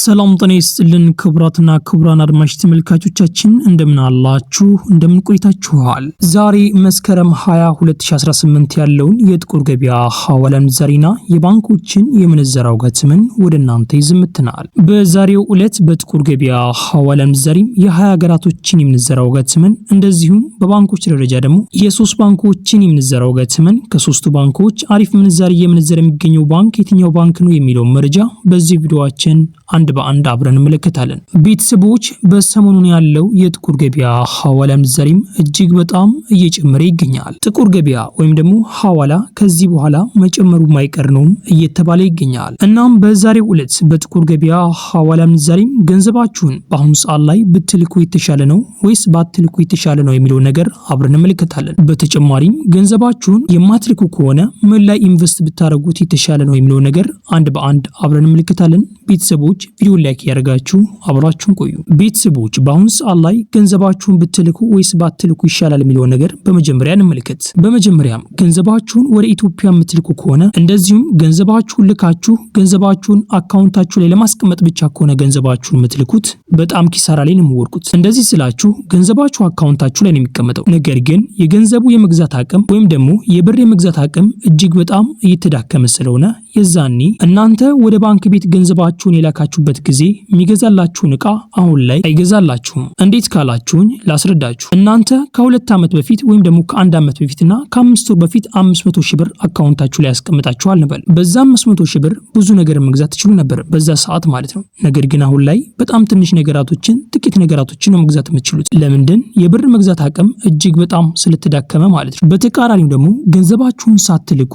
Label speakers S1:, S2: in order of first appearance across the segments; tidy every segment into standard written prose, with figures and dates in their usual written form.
S1: ሰላም ጤና ይስጥልን ክቡራትና ክቡራን አድማጭ ተመልካቾቻችን እንደምን አላችሁ እንደምን ቆይታችኋል። ዛሬ መስከረም 20 2018 ያለውን የጥቁር ገበያ ሐዋላ ምንዛሬና የባንኮችን የምንዛሬ ዋጋ ተመን ወደ እናንተ ይዘምተናል። በዛሬው ዕለት በጥቁር ገበያ ሐዋላ ምንዛሬ የ20 ሀገራቶችን የምንዛሬ ዋጋ ተመን እንደዚሁም በባንኮች ደረጃ ደግሞ የሶስት ባንኮችን የምንዛሬ ዋጋ ተመን ከሶስቱ ባንኮች አሪፍ ምንዛሬ የሚገኘው ባንክ የትኛው ባንክ ነው የሚለው መረጃ በዚህ ቪዲዮአችን አንድ በአንድ አብረን እንመለከታለን። ቤተሰቦች በሰሞኑን ያለው የጥቁር ገበያ ሐዋላ ምንዛሬም እጅግ በጣም እየጨመረ ይገኛል። ጥቁር ገበያ ወይም ደግሞ ሐዋላ ከዚህ በኋላ መጨመሩ ማይቀር ነው እየተባለ ይገኛል። እናም በዛሬው ዕለት በጥቁር ገበያ ሐዋላ ምንዛሬም ገንዘባችሁን በአሁኑ ሰዓት ላይ ብትልኩ የተሻለ ነው ወይስ ባትልኩ የተሻለ ነው የሚለው ነገር አብረን እንመለከታለን። በተጨማሪም ገንዘባችሁን የማትልኩ ከሆነ ምን ላይ ኢንቨስት ብታደርጉት የተሻለ ነው የሚለው ነገር አንድ በአንድ አብረን እንመለከታለን። ቤተሰቦች ቪዲዮ ላይክ ያደርጋችሁ አብራችሁን ቆዩ። ቤተሰቦች በአሁኑ ሰዓት ላይ ገንዘባችሁን ብትልኩ ወይስ ባትልኩ ይሻላል የሚለው ነገር በመጀመሪያ እንመልከት። በመጀመሪያም ገንዘባችሁን ወደ ኢትዮጵያ የምትልኩ ከሆነ እንደዚሁም ገንዘባችሁን ልካችሁ ገንዘባችሁን አካውንታችሁ ላይ ለማስቀመጥ ብቻ ከሆነ ገንዘባችሁን የምትልኩት በጣም ኪሳራ ላይ ነው የምትወርቁት። እንደዚህ ስላችሁ ገንዘባችሁ አካውንታችሁ ላይ ነው የሚቀመጠው፣ ነገር ግን የገንዘቡ የመግዛት አቅም ወይም ደግሞ የብር የመግዛት አቅም እጅግ በጣም እየተዳከመ ስለሆነ የዛኔ እናንተ ወደ ባንክ ቤት ገንዘባችሁን የላካችሁበት ጊዜ የሚገዛላችሁን ዕቃ አሁን ላይ አይገዛላችሁም። እንዴት ካላችሁኝ ላስረዳችሁ። እናንተ ከ2 ዓመት በፊት ወይም ደግሞ ከ1 ዓመት በፊትና ከ5 ወር በፊት 500 ሺህ ብር አካውንታችሁ ላይ ያስቀምጣችኋል ነበር። በዛ 500 ሺህ ብር ብዙ ነገር መግዛት ትችሉ ነበር በዛ ሰዓት ማለት ነው። ነገር ግን አሁን ላይ በጣም ትንሽ ነገራቶችን ጥቂት ነገራቶችን ነው መግዛት የምትችሉት። ለምንድን? የብር መግዛት አቅም እጅግ በጣም ስለተዳከመ ማለት ነው። በተቃራኒው ደግሞ ገንዘባችሁን ሳትልኩ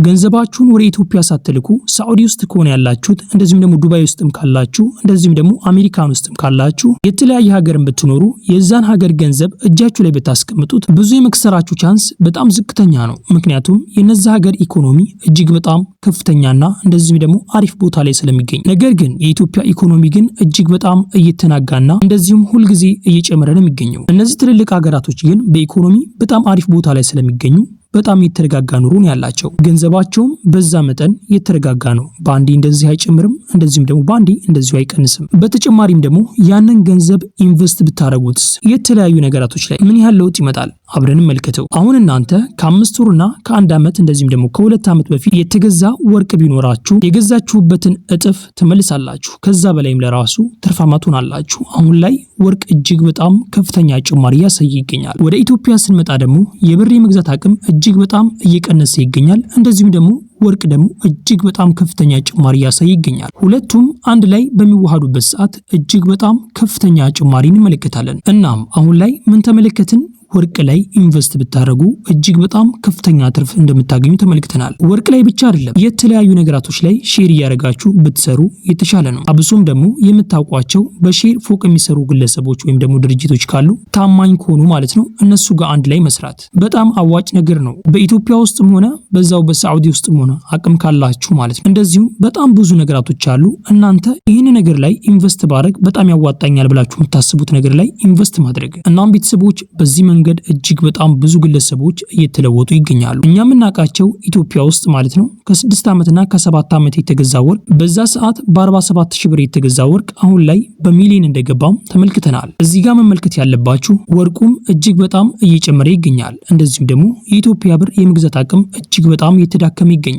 S1: ገንዘባችሁን ወደ ኢትዮጵያ ሳትልኩ ሳዑዲ ውስጥ ከሆነ ያላችሁት እንደዚሁም ደግሞ ዱባይ ውስጥም ካላችሁ እንደዚሁም ደግሞ አሜሪካን ውስጥም ካላችሁ የተለያየ ሀገርን ብትኖሩ የዛን ሀገር ገንዘብ እጃችሁ ላይ ብታስቀምጡት ብዙ የመክሰራችሁ ቻንስ በጣም ዝቅተኛ ነው። ምክንያቱም የነዛ ሀገር ኢኮኖሚ እጅግ በጣም ከፍተኛና እንደዚሁም ደግሞ አሪፍ ቦታ ላይ ስለሚገኝ፣ ነገር ግን የኢትዮጵያ ኢኮኖሚ ግን እጅግ በጣም እየተናጋና እንደዚሁም ሁልጊዜ እየጨመረ ነው የሚገኘው። እነዚህ ትልልቅ ሀገራቶች ግን በኢኮኖሚ በጣም አሪፍ ቦታ ላይ ስለሚገኙ በጣም የተረጋጋ ኑሮ ነው ያላቸው። ገንዘባቸውም በዛ መጠን የተረጋጋ ነው። ባንዲ እንደዚህ አይጨምርም፣ እንደዚህም ደግሞ ባንዲ እንደዚሁ አይቀንስም። በተጨማሪም ደግሞ ያንን ገንዘብ ኢንቨስት ብታረጉትስ የተለያዩ ነገራቶች ላይ ምን ያህል ለውጥ ይመጣል? አብረን መልከተው። አሁን እናንተ ከ5 ወርና ከ1 ዓመት እንደዚህም ደግሞ ከ2 ዓመት በፊት የተገዛ ወርቅ ቢኖራችሁ የገዛችሁበትን እጥፍ ትመልሳላችሁ። ከዛ በላይም ለራሱ ትርፋማ ትሆናላችሁ። አሁን ላይ ወርቅ እጅግ በጣም ከፍተኛ ጭማሪ ያሳየ ይገኛል። ወደ ኢትዮጵያ ስንመጣ ደግሞ የብር የመግዛት አቅም እጅግ በጣም እየቀነሰ ይገኛል። እንደዚሁም ደግሞ ወርቅ ደግሞ እጅግ በጣም ከፍተኛ ጭማሪ ያሳይ ይገኛል። ሁለቱም አንድ ላይ በሚዋሃዱበት ሰዓት እጅግ በጣም ከፍተኛ ጭማሪ እንመለከታለን። እናም አሁን ላይ ምን ተመለከትን? ወርቅ ላይ ኢንቨስት ብታደርጉ እጅግ በጣም ከፍተኛ ትርፍ እንደምታገኙ ተመልክተናል። ወርቅ ላይ ብቻ አይደለም የተለያዩ ነገራቶች ላይ ሼር እያደረጋችሁ ብትሰሩ የተሻለ ነው። አብሶም ደግሞ የምታውቋቸው በሼር ፎቅ የሚሰሩ ግለሰቦች ወይም ደግሞ ድርጅቶች ካሉ ታማኝ ከሆኑ ማለት ነው እነሱ ጋር አንድ ላይ መስራት በጣም አዋጭ ነገር ነው። በኢትዮጵያ ውስጥም ሆነ በዛው በሳዑዲ ውስጥም ሆነ አቅም ካላችሁ ማለት ነው። እንደዚሁ በጣም ብዙ ነገራቶች አሉ። እናንተ ይህን ነገር ላይ ኢንቨስት ባደርግ በጣም ያዋጣኛል ብላችሁ የምታስቡት ነገር ላይ ኢንቨስት ማድረግ። እናም ቤተሰቦች በዚህ መንገድ እጅግ በጣም ብዙ ግለሰቦች እየተለወጡ ይገኛሉ። እኛ የምናውቃቸው ኢትዮጵያ ውስጥ ማለት ነው ከ6 ዓመትና ከ7 ዓመት የተገዛ ወርቅ በዛ ሰዓት በ47 ሺህ ብር የተገዛ ወርቅ አሁን ላይ በሚሊዮን እንደገባም ተመልክተናል። እዚህ ጋር መመልከት ያለባችሁ ወርቁም እጅግ በጣም እየጨመረ ይገኛል። እንደዚሁም ደግሞ የኢትዮጵያ ብር የመግዛት አቅም እጅግ በጣም እየተዳከመ ይገኛል።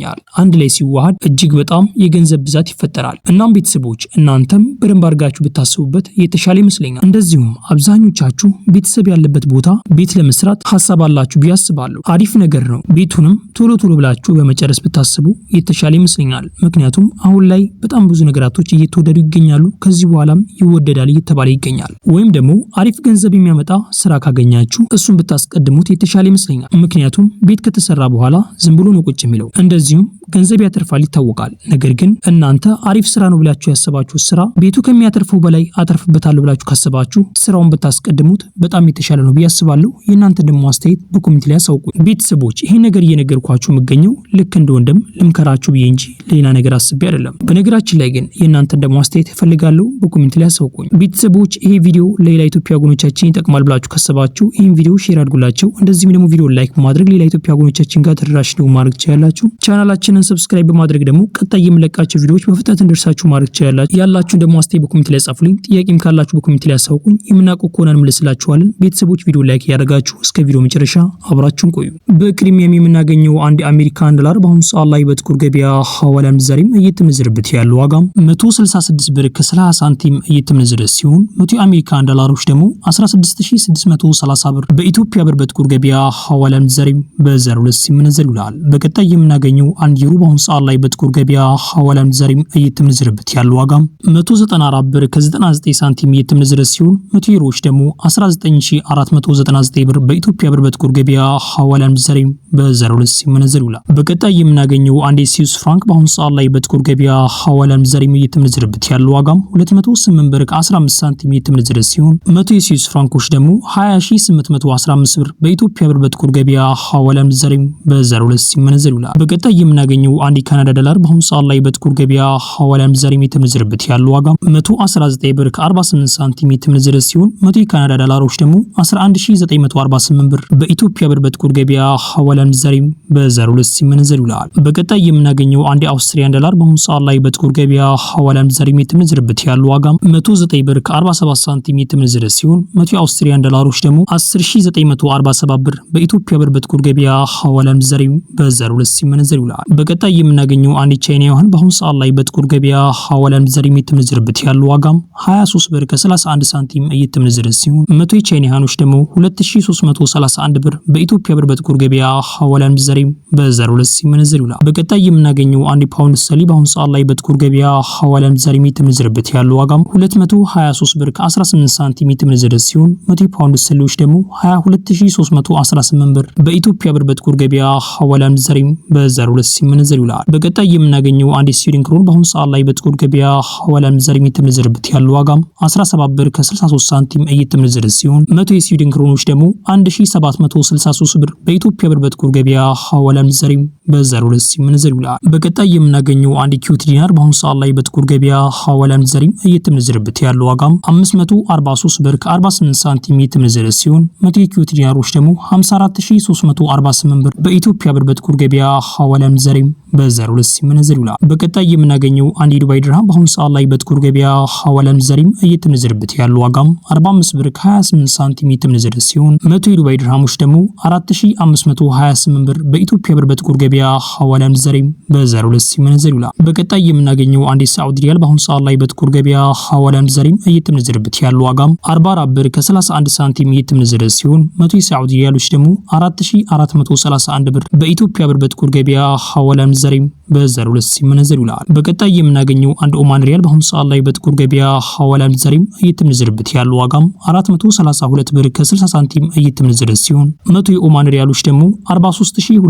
S1: አንድ ላይ ሲዋሃድ እጅግ በጣም የገንዘብ ብዛት ይፈጠራል። እናም ቤተሰቦች እናንተም በደንብ አድርጋችሁ ብታስቡበት የተሻለ ይመስለኛል። እንደዚሁም አብዛኞቻችሁ ቤተሰብ ያለበት ቦታ ቤት ለመስራት ሐሳብ አላችሁ ቢያስባለሁ አሪፍ ነገር ነው። ቤቱንም ቶሎ ብላችሁ በመጨረስ ብታስቡ የተሻለ ይመስለኛል። ምክንያቱም አሁን ላይ በጣም ብዙ ነገራቶች እየተወደዱ ይገኛሉ። ከዚህ በኋላም ይወደዳል እየተባለ ይገኛል። ወይም ደግሞ አሪፍ ገንዘብ የሚያመጣ ስራ ካገኛችሁ እሱን ብታስቀድሙት የተሻለ ይመስለኛል። ምክንያቱም ቤት ከተሰራ በኋላ ዝም ብሎ ነው ቁጭ የሚለው። እንደዚሁም ገንዘብ ያተርፋል ይታወቃል። ነገር ግን እናንተ አሪፍ ስራ ነው ብላችሁ ያሰባችሁ ስራ ቤቱ ከሚያተርፈው በላይ አተርፍበታለሁ ብላችሁ ካሰባችሁ ስራውን ብታስቀድሙት በጣም የተሻለ ነው ብዬ አስባለሁ። ፈልጋለሁ። የእናንተ ደግሞ አስተያየት በኮሜንት ላይ አሳውቁ። ቤተሰቦች ይሄን ነገር እየነገርኳችሁ የምገኘው ልክ እንደ ወንድም ልምከራችሁ ብዬ እንጂ ሌላ ነገር አስቤ አይደለም። በነገራችን ላይ ግን የእናንተ ደግሞ አስተያየት ፈልጋለሁ፣ በኮሜንት ላይ አሳውቁኝ። ቤተሰቦች ይሄ ቪዲዮ ሌላ ኢትዮጵያ ወገኖቻችን ይጠቅማል ብላችሁ ካሰባችሁ ይሄን ቪዲዮ ሼር አድርጉላቸው። እንደዚህም ደግሞ ቪዲዮ ላይክ በማድረግ ሌላ ኢትዮጵያ ወገኖቻችን ጋር ተደራሽ ነው ማድረግ ትችላላችሁ። ቻናላችንን ሰብስክራይብ በማድረግ ደግሞ ቀጣይ የምለቃቸው ቪዲዮዎች በፍጥነት እንድርሳችሁ ማድረግ ትችላላችሁ። ያላችሁን ደግሞ አስተያየት በኮሜንት ላይ ጻፉልኝ። ጥያቄም ካላችሁ በኮሜንት ላይ አሳውቁኝ። የምናውቀው ከሆነ እንመልስላችኋለን። ቤተሰቦች ቪዲዮ ላይክ ያደርጋችሁ እስከ ቪዲዮ መጨረሻ አብራችሁን ቆዩ። በቅድሚያም የምናገኘው አንድ የአሜሪካን ዶላር በአሁኑ ሰዓት ላይ በጥቁር ገበያ ሐዋላ ምንዛሬም እየተመነዘረበት ያለው ዋጋም 166 ብር ከ30 ሳንቲም እየተመነዘረ ሲሆን 100 የአሜሪካን ዶላሮች ደግሞ 16630 ብር በኢትዮጵያ ብር በጥቁር ገበያ ሐዋላ ምንዛሬም በ02 ሲመነዘር ይውላል። በቀጣይ የምናገኘው አንድ ዩሮ በአሁኑ ሰዓት ላይ በጥቁር ገበያ ሐዋላ ምንዛሬም እየተመነዘረበት ያለው ዋጋም 194 ብር ከ99 ሳንቲም እየተመነዘረ ሲሆን 100 ዩሮዎች ደግሞ 19499 ብር በኢትዮጵያ ብር በጥቁር ገበያ ሐዋላ ምንዛሬም በ02 ሲመነዘር ይውላል። በቀጣይ የምናገኘው አንድ የስዊስ ፍራንክ በአሁኑ ሰዓት ላይ በጥቁር ገበያ ሐዋላ ምንዛሬም እየተመነዘረበት ያለው ዋጋም 208 ብር ከ15 ሳንቲም እየተመነዘረ ሲሆን 100 የስዊስ ፍራንኮች ደግሞ 20815 ብር በኢትዮጵያ ብር በጥቁር ገበያ ሐዋላ ምንዛሬም በ02 ሲመነዘር ይውላል። በቀጣይ የምናገኘው አንድ የካናዳ ዶላር በአሁኑ ሰዓት ላይ በጥቁር ገበያ ሐዋላ ምንዛሬም እየተመነዘረበት ያለው ዋጋም 119 ብር ከ48 ሳንቲም እየተመነዘረ ሲሆን 100 የካናዳ ዶላሮች ደግሞ 11948 ብር በኢትዮጵያ ብር በጥቁር ገበያ ሐዋላ ምንዛሬም በ02 ሲመነዘር ይውላል። በቀጣይ የምናገኘው አንድ የአውስትሪያን ዶላር በአሁኑ ሰዓት ላይ በጥቁር ገበያ ሐዋላ ምንዛሬም እየተመነዘረበት ያለው ዋጋም 109 ብር ከ47 ሳንቲም እየተመነዘረ ሲሆን 100 የአውስትሪያን ዶላሮች ደግሞ 10947 ብር በኢትዮጵያ ብር በጥቁር ገበያ ሐዋላ ምንዛሬም በ02 ሲመነዘር ይውላል። በቀጣይ የምናገኘው አንድ ቻይና ዩዋን በአሁኑ ሰዓት ላይ በጥቁር ገበያ ሐዋላ ምንዛሬም እየተመነዘረበት ያለው ዋጋም 23 ብር ከ31 ሳንቲም እየተመነዘረ ሲሆን 100 የቻይና ዩዋኖች ደግሞ 2331 ብር በኢትዮጵያ ብር በጥቁር ገበያ ሐዋላ ምንዛሬም በ02 ሲመነዘር ይውላል። በቀጣይ የምናገኘው አንድ ፓውንድ ስተርሊንግ በአሁኑ ሰዓት ላይ በጥቁር ገበያ ሐዋላ ምንዛሬም እየተመነዘረበት ያለው ዋጋም 223 ብር ከ18 ሳንቲም እየተመነዘረ ሲሆን 100 ፓውንድ ስተርሊንጎች ደግሞ 22318 ብር በኢትዮጵያ ብር በጥቁር ገበያ ሐዋላ ምንዛሬም በ02 ሲመነዘር ይውላል። በቀጣይ የምናገኘው አንድ ስዊድን ክሮን በአሁኑ ሰዓት ላይ በጥቁር ገበያ ሐዋላ ምንዛሬም እየተመነዘረበት ያለው ዋጋም 17 ብር ከ63 ሳንቲም እየተመነዘረ ሲሆን 100 የስዊድን ክሮኖች ደግሞ 1763 ብር በኢትዮጵያ ብር በጥቁር ገበያ ሐዋላ ምንዛሬም በ02 ሲመነዘር ይውላል። በቀጣይ የምናገኘው አንድ ኪዩት ዲናር በአሁኑ ሰዓት ላይ በጥቁር ገበያ ሐዋላ ምንዛሬም እየተመነዘረበት ያለው ዋጋም 543 ብር ከ48 ሳንቲም እየተመነዘረ ሲሆን 100 የኪዩት ዲናሮች ደግሞ 54348 ብር በኢትዮጵያ ብር በጥቁር ገበያ ሐዋላ ምንዛሬም በ02 ሲመነዘር ይውላል። በቀጣይ የምናገኘው አንድ የዱባይ ድርሃም በአሁኑ ሰዓት ላይ በጥቁር ገበያ ሐዋላ ምንዛሬም እየተመነዘረበት ያለው ዋጋም 45 ብር ከ28 ሳንቲም እየተመነዘረ ሲሆን 100 የዱባይ ድርሃሞች ደግሞ 4528 ብር በኢትዮጵያ ብር በጥቁር ገበያ ሐዋላ ምንዛሬም በ02 ሲመነዘር ይውላል። በቀጣይ የምናገኘው አንድ የሳዑዲ ሪያል በአሁኑ ሰዓት ላይ በጥቁር ገበያ ሐዋላ ምንዛሬም እየተመነዘረበት ያለው ዋጋም 44 ብር ከ31 ሳንቲም እየተመነዘረ ሲሆን 100 የሳዑዲ ሪያሎች ደግሞ 4431 ብር በኢትዮጵያ ብር በጥቁር ገበያ ሐዋላ ምንዛሬም በ02 ሲመነዘር ይውላል። በቀጣይ የምናገኘው አንድ ኦማን ሪያል በአሁኑ ሰዓት ላይ በጥቁር ገበያ ሐዋላ ምንዛሬም እየተመነዘረበት ያለው ዋጋም 432 ብር ከ60 ሳንቲም እየተመነዘረ ሲሆን 100 የኦማን ሪያሎች ደግሞ 43260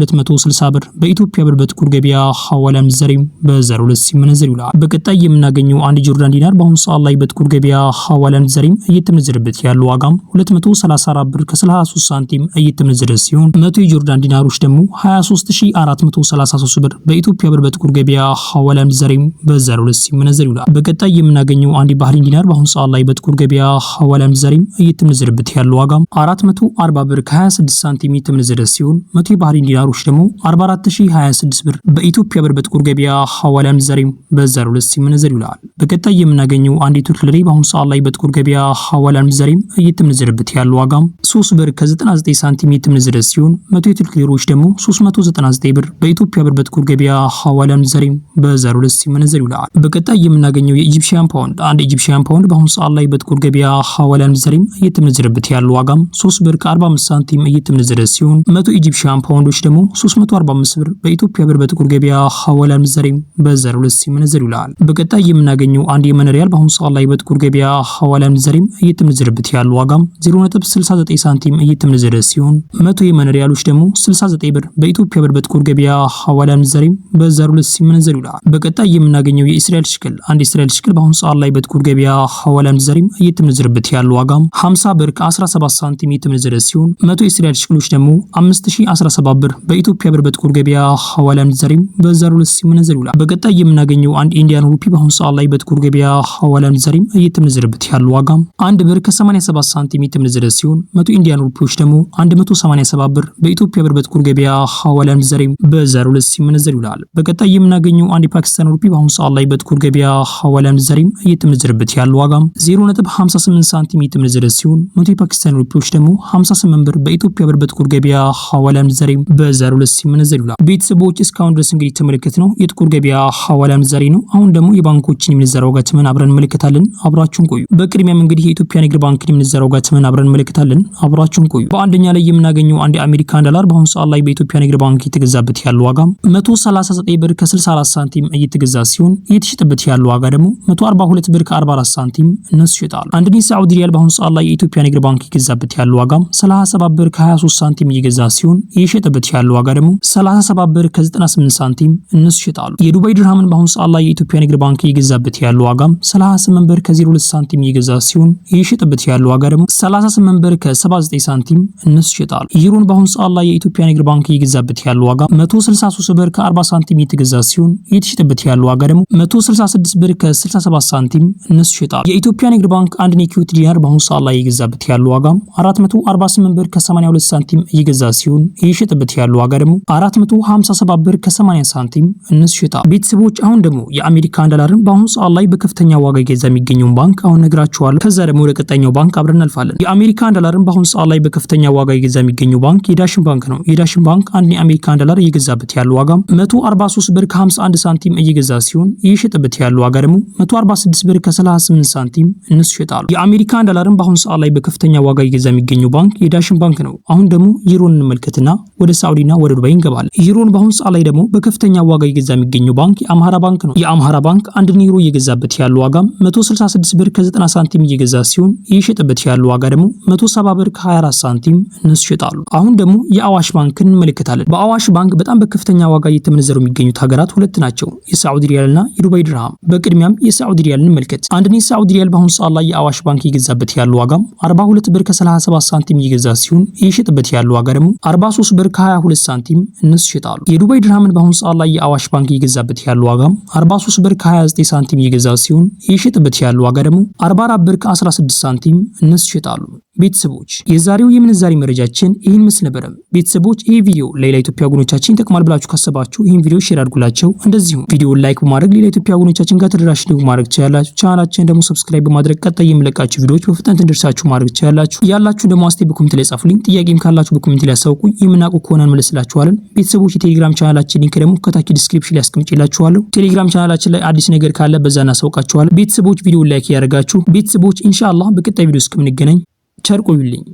S1: ብር በኢትዮጵያ ብር በጥቁር ገበያ ሐዋላ ምንዛሬም በ02 ሲመነዘር ይውላል። በቀጣይ የምናገኘው አንድ ጆርዳን ዲናር በአሁኑ ሰዓት ላይ በጥቁር ገበያ ሐዋላ ምንዛሬም እየተመነዘረበት ያለው ዋጋም 234 ብር ከ33 ሳንቲም እየተመነዘረ ሲሆን 100 የጆርዳን ዲናሮች ደግሞ 23433 ብር በኢትዮጵያ ብር በጥቁር ገበያ ሐዋላ ምንዛሬም በ02 ሲመነዘር ይውላል። በቀጣይ የምናገኘው አንድ ባህሪን ዲናር በአሁኑ ሰዓት ላይ በጥቁር ገበያ ሐዋላ ምንዛሬም እየተመነዘረበት ያለው ዋጋም 440 ብር ከ26 ሳንቲም እየተመነዘረ ሲሆን 100 የባህሪን ዲናሮች ደግሞ 44026 ብር በኢትዮጵያ ብር በጥቁር ገበያ ሐዋላ ምንዛሬም በ02 ሲመነዘር ይውላል። በቀጣይ የምናገኘው አንድ የቱርክ ሊሬ በአሁኑ ሰዓት ላይ በጥቁር ገበያ ሐዋላ ምንዛሬም እየተመነዘረበት ያለው ዋጋም 3 ብር ከ99 ሳንቲም እየተመነዘረ ሲሆን 100 የቱርክ ሊሮች ደግሞ 399 ብር በኢትዮጵያ ብር በጥቁር ገበያ ሐዋላ ምንዛሬም በ02 ሲመነዘር ይውላል። በቀጣይ የምናገኘው የኢጂፕሽያን ፓውንድ አንድ ኢጂፕሽያን ፓውንድ በአሁኑ ሰዓት ላይ በጥቁር ገበያ ሐዋላ ምንዛሬም እየተመነዘረበት ያለው ዋጋም 3 ብር ከ45 ሳንቲም እየተመነዘረ ሲሆን 100 ኢጂፕሽያን ፓውንዶች ደግሞ 345 ብር በኢትዮጵያ ብር በጥቁር ገበያ ሐዋላ ምንዛሬም በ02 ሲመነዘር ይውላል። በቀጣይ የምናገኘው አንድ የመን ሪያል በአሁኑ ሰዓት ላይ በጥቁር ገበያ ሐዋላ ምንዛሬም እየተመነዘረበት ያለው ዋጋም 0.69 ሳንቲም እየተመነዘረ ሲሆን 100 የመን ሪያሎች ደግሞ 69 ብር በኢትዮጵያ ብር በጥቁር ገበያ ሐዋላ ምንዛሬም በ02 ሲመነዘር ይውላል። በቀጣይ የምናገኘው የእስራኤል ሽክል አንድ የእስራኤል ሽክል በአሁኑ ሰዓት ላይ በጥቁር ገበያ ሐዋላ ምንዛሬም እየተመነዘረበት ያለው ዋጋም 50 ብር ከ17 ሳንቲም እየተመነዘረ ሲሆን 100 የእስራኤል ሽክሎች ደግሞ 5017 ብር በኢትዮጵያ ብር በጥቁር ገበያ ሐዋላ ምንዛሬም በዛሬው ዕለት ሲመነዘር ይውላል። በቀጣይ የምናገኘው አንድ ኢንዲያን ሩፒ በአሁኑ ሰዓት ላይ በጥቁር ገበያ ሐዋላ ምንዛሬም እየተመነዘረበት ያለው ዋጋም 1 ብር ከ87 ሳንቲም እየተመነዘረ ሲሆን 100 ኢንዲያን ሩፒዎች ደግሞ 187 ብር በኢትዮጵያ ብር በጥቁር ገበያ ሐዋላ ምንዛሬም በዛሬው ዕለት ሲመነዘር ይውላል። በቀጣይ የምናገኘው አንድ የፓኪስታን ሩፒ በአሁኑ ሰዓት ላይ በጥቁር ገበያ ሐዋላ ምንዛሬም እየተመነዘረበት ያለው ዋጋም 0.58 ሳንቲም እየተመነዘረ ሲሆን 100 የፓኪስታን ሩፒዎች ደግሞ 58 ብር በኢትዮጵያ ብር በጥቁር ገበያ ሐዋላ ምንዛሬም በዛሬው ዕለት ሲመነዘር ይውላል። ቤተሰቦች እስካሁን ድረስ እንግዲህ ተመለከትነው የጥቁር ገበያ ሐዋላ ምንዛሬ ነው። አሁን ደግሞ የባንኮችን የምንዛሬ ዋጋ ተመን አብረን እንመለከታለን። አብራችሁን ቆዩ። በቅድሚያም እንግዲህ የኢትዮጵያ ንግድ ባንክን የምንዛሬ ዋጋ ተመን አብረን እንመለከታለን። አብራችሁን ቆዩ። በአንደኛ ላይ የምናገኘው አንድ የአሜሪካን ዶላር በአሁኑ ሰዓት ላይ በኢትዮጵያ ንግድ ባንክ እየተገዛበት ያለው ዋጋ 139 ብር ከ64 ሳንቲም እየተገዛ ሲሆን እየተሸጠበት ያለው ዋጋ ደግሞ 142 ብር ከ44 ሳንቲም እነሱ ይሸጣሉ። አንድ የሳዑዲ ሪያል በአሁኑ ሰዓት ላይ የኢትዮጵያ ንግድ ባንክ እየገዛበት ያለው ዋጋ 37 ብር ከ23 ሳንቲም እየገዛ ሲሆን እየሸጠበት ያለው ዋጋ ደግሞ 37 ብር ከ98 ሳንቲም እነሱ ይሸጣሉ። የዱባይ ድርሃምን በአሁኑ ሰዓት ላይ የኢትዮጵያ ንግድ ባንክ እየገዛበት ያለው ዋጋ 38 ብር ከ02 ሳንቲም እየገዛ ሲሆን እየሸጠበት ያለው ዋጋ ደግሞ 38 ብር ከ79 ሳንቲም እነሱ ይሸጣሉ። ዩሮን በአሁኑ ሰዓት ላይ የኢትዮጵያ ንግድ ባንክ እየገዛበት ያለው ዋጋ 163 ብር ከ40 ሳንቲም እየተገዛ ሲሆን እየተሸጠበት ያለው ዋጋ ደግሞ 166 ብር ከ67 ሳንቲም እነሱ ይሸጣሉ። የኢትዮጵያ ንግድ ባንክ አንድ የኩዌት ዲናር በአሁኑ ሰዓት ላይ እየገዛበት ያለው ዋጋ 448 ብር ከ82 ሳንቲም እየገዛ ሲሆን እየሸጠበት ያለው ዋጋ ደግሞ 457 ብር ከ80 ሳንቲም እነሱ ይሸጣሉ። ቤተሰቦች አሁን ደግሞ የአሜሪካን ዶላርን በአሁኑ ሰዓት ላይ በከፍተኛ ዋጋ እየገዛ የሚገኘውን ባንክ አሁን ነግራችኋለሁ። ከዛ ደግሞ ወደ ቀጣኛው ባንክ አብረን እናልፋለን። የአሜሪካን ዶላርን በአሁኑ ሰዓት ላይ በከፍተኛ ዋጋ እየገዛ የሚገኘው ባንክ የዳሽን ባንክ ነው። የዳሽን ባንክ አንድ የአሜሪካን ዶላር እየገዛበት ያለው ዋጋ 143 ብር ከ51 ሳንቲም እየገዛ ሲሆን እየሸጠበት ያለው ዋጋ ደግሞ 146 ብር ከ38 ሳንቲም እነሱ ይሸጣሉ። የአሜሪካን ዶላርን በአሁኑ ሰዓት ላይ በከፍተኛ ዋጋ እየገዛ የሚገኘው ባንክ የዳሽን ባንክ ነው። አሁን ደግሞ ዩሮን እንመልከትና ወደ ሳዑዲና ወደ ዱባይ እንገባለን። ዩሮን በአሁኑ ሰዓት ላይ ደግሞ በከፍተኛ ዋጋ እየገዛ የሚገኘው ባንክ የአምሃራ ባንክ ነው። የአምሃራ ባንክ አንድ ዩሮ እየገዛበት ያለው ዋጋ 166 ብር ከ90 ሳንቲም እየገዛ ሲሆን እየሸጠበት ያለው ዋጋ ደግሞ 170 ብር ከ24 ሳንቲም እነሱ ይሸጣሉ። አሁን ደግሞ የአዋሽ ባንክን እንመለከታለን። በአዋሽ ባንክ በጣም በከፍተኛ ዋጋ እየተመነዘሩ የሚገኙት ሀገራት ሁለት ናቸው፣ የሳዑዲ ሪያልና የዱባይ ድርሃም። በቅድሚያም የሳዑዲ ሪያልን እንመልከት። አንድ የሳዑዲ ሪያል በአሁኑ ሰዓት ላይ የአዋሽ ባንክ እየገዛበት ያለው ዋጋ 42 ብር ከ37 ሳንቲም እየገዛ ሲሆን እየሸጠበት ያለው ዋጋ ደግሞ 43 ብር ከ22 ሳንቲም እነሱ ይሸጣሉ። የዱባይ ድርሃምን በአሁኑ ሰዓት ላይ የአዋሽ ባንክ እየገዛበት ያለው ዋጋ 43 ብር ከ29 ሳንቲም እየገዛ ሲሆን እየሸጠበት ያለው ዋጋ ደግሞ 44 ብር ከ16 ሳንቲም እነሱ ይሸጣሉ። ቤተሰቦች የዛሬው የምንዛሬ መረጃችን ይህን ምስል ነበረ። ቤተሰቦች ይህ ቪዲዮ ለሌላ ኢትዮጵያ ወገኖቻችን ይጠቅማል ብላችሁ ካሰባችሁ ይህን ቪዲዮ ሼር አድርጉላቸው። እንደዚሁም ቪዲዮውን ላይክ በማድረግ ሌላ ኢትዮጵያ ወገኖቻችን ጋር ተደራሽ ማድረግ ትችላላችሁ። ቻናላችንን ደግሞ ሰብስክራይብ በማድረግ ቀጣይ የምለቃችሁ ቪዲዮዎች በፍጥነት እንዲደርሳችሁ ማድረግ ትችላላችሁ። ያላችሁ ደግሞ አስተያየት በኮሜንት ላይ ጻፉልኝ። ጥያቄም ካላችሁ በኮሜንት ላይ አሳውቁኝ። የምናውቀው ከሆነ እንመልስላችኋለን። ቤተሰቦች የቴሌግራም ቻናላችን ሊንክ ደግሞ ከታች ዲስክሪፕሽን ላይ አስቀምጬላችኋለሁ። ቴሌግራም ቻናላችን ላይ አዲስ ነገር ካለ በዛ እናሳውቃችኋለን። ቤተሰቦች ቪዲዮውን ላይክ ያደርጋችሁ። ቤተሰቦች ኢንሻአላህ በቀጣይ ቪዲዮ እስከምንገናኝ ቸር ቆዩልኝ።